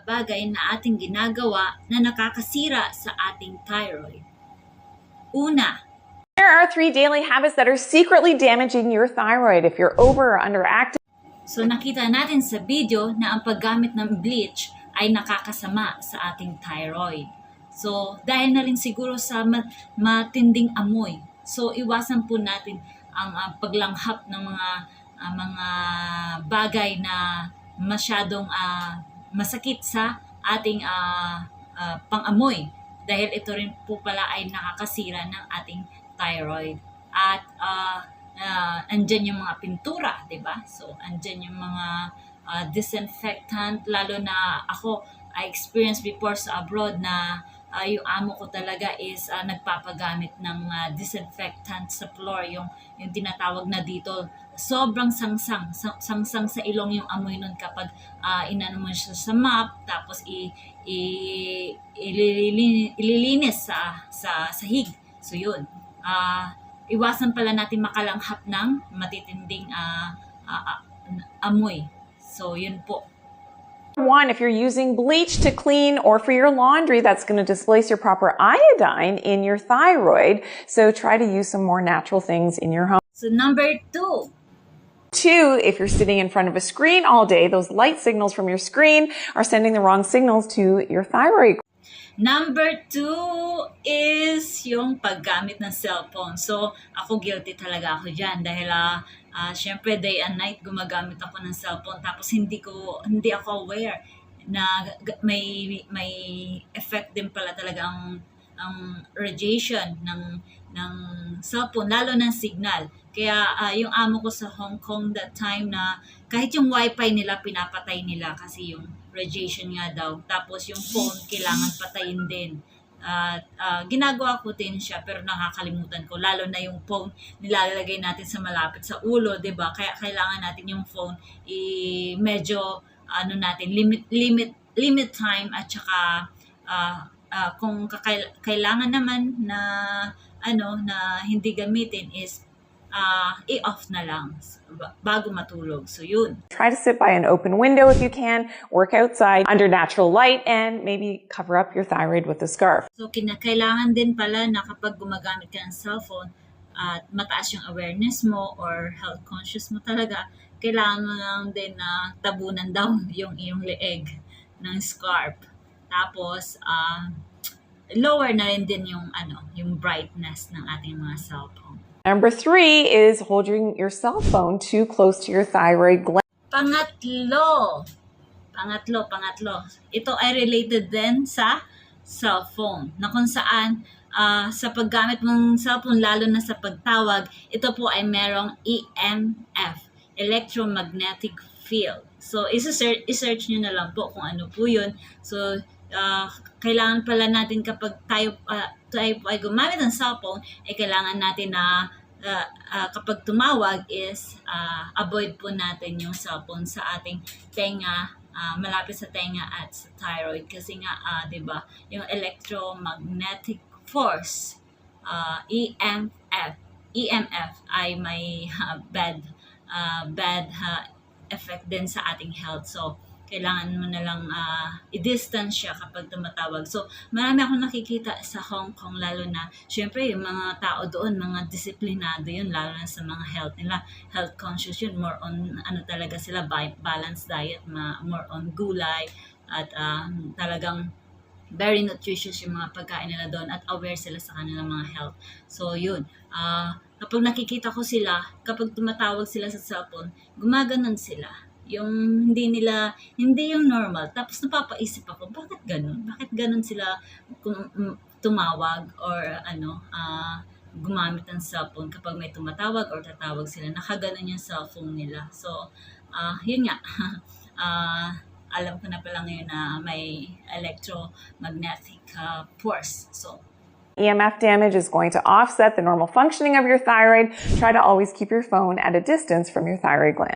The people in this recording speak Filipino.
Bagay na ating ginagawa na nakakasira sa ating thyroid. Una, here are 3 daily habits that are secretly damaging your thyroid if you're over or underactive. So nakita natin sa video na ang paggamit ng bleach ay nakakasama sa ating thyroid. So dahil na rin siguro sa matinding amoy. So iwasan po natin ang paglanghap ng mga bagay na masyadong masakit sa ating pang-amoy dahil ito rin po pala ay nakakasira ng ating thyroid. At andyan yung mga pintura, di ba? So andyan yung mga disinfectant, lalo na ako, I experienced before sa abroad na yung amo ko talaga is nagpapagamit ng disinfectant sa floor, yung tinatawag na dito. Sobrang sangsang sa ilong yung amoy nun kapag inano mo siya sa mop, tapos ililinis sa sahig. So yun, iwasan pala natin makalanghap ng matitinding amoy. So yun po. 1, if you're using bleach to clean or for your laundry, that's going to displace your proper iodine in your thyroid. So try to use some more natural things in your home. So number 2. 2, if you're sitting in front of a screen all day, those light signals from your screen are sending the wrong signals to your thyroid. Number 2 is yung paggamit ng cellphone. So, ako guilty talaga ako dyan dahil syempre day and night gumagamit ako ng cellphone tapos hindi ako aware na may effect din pala talaga ang radiation ng cellphone, lalo ng signal. Kaya yung amo ko sa Hong Kong that time na kahit yung wifi nila pinapatay nila kasi yung radiation nga daw. Tapos yung phone kailangan patayin din. Ginagawa ko din siya pero nakakalimutan ko. Lalo na yung phone nilalagay natin sa malapit sa ulo, 'di ba? Kaya kailangan natin yung phone medyo natin limit time at saka kung kailangan naman na na hindi gamitin is i-off na lang bago matulog. So yun. Try to sit by an open window if you can, work outside under natural light, and maybe cover up your thyroid with a scarf. So kailangan din pala na kapag gumagamit ka ng cellphone at mataas yung awareness mo or health conscious mo talaga, kailangan mo lang din na tabunan daw yung iyong leeg ng scarf. Tapos lower na rin din yung brightness ng ating mga cellphone. Number 3 is holding your cell phone too close to your thyroid gland. Pangatlo. Ito ay related din sa cellphone na kung saan sa paggamit mong cellphone, lalo na sa pagtawag, ito po ay merong EMF, electromagnetic field. So, i-search nyo na lang po kung ano po yun. So, kailangan pala natin kapag tayo ay gumamit ng cellphone, ay kailangan natin na kapag tumawag is avoid po natin yung cellphone sa ating tenga, malapit sa tenga at sa thyroid kasi nga 'di ba yung electromagnetic force, EMF ay may bad effect din sa ating health. So kailangan mo na lang i-distance siya kapag tumatawag. So, marami akong nakikita sa Hong Kong, lalo na, syempre, yung mga tao doon, mga disiplinado yun, lalo na sa mga health nila. Health conscious yun, more on, talaga sila, balanced diet, more on gulay, at talagang very nutritious yung mga pagkain nila doon at aware sila sa kanilang mga health. So, yun. Kapag nakikita ko sila, kapag tumatawag sila sa cellphone, gumaganon sila. Yung hindi yung normal. Tapos napapaisip ako, bakit ganun sila tumawag or gumamit ng cellphone kapag may tumatawag or tatawag sila, nakaganon yung cellphone nila. So, yun nga. Alam ko na pala ngayon na may electromagnetic force. So, EMF damage is going to offset the normal functioning of your thyroid. Try to always keep your phone at a distance from your thyroid gland.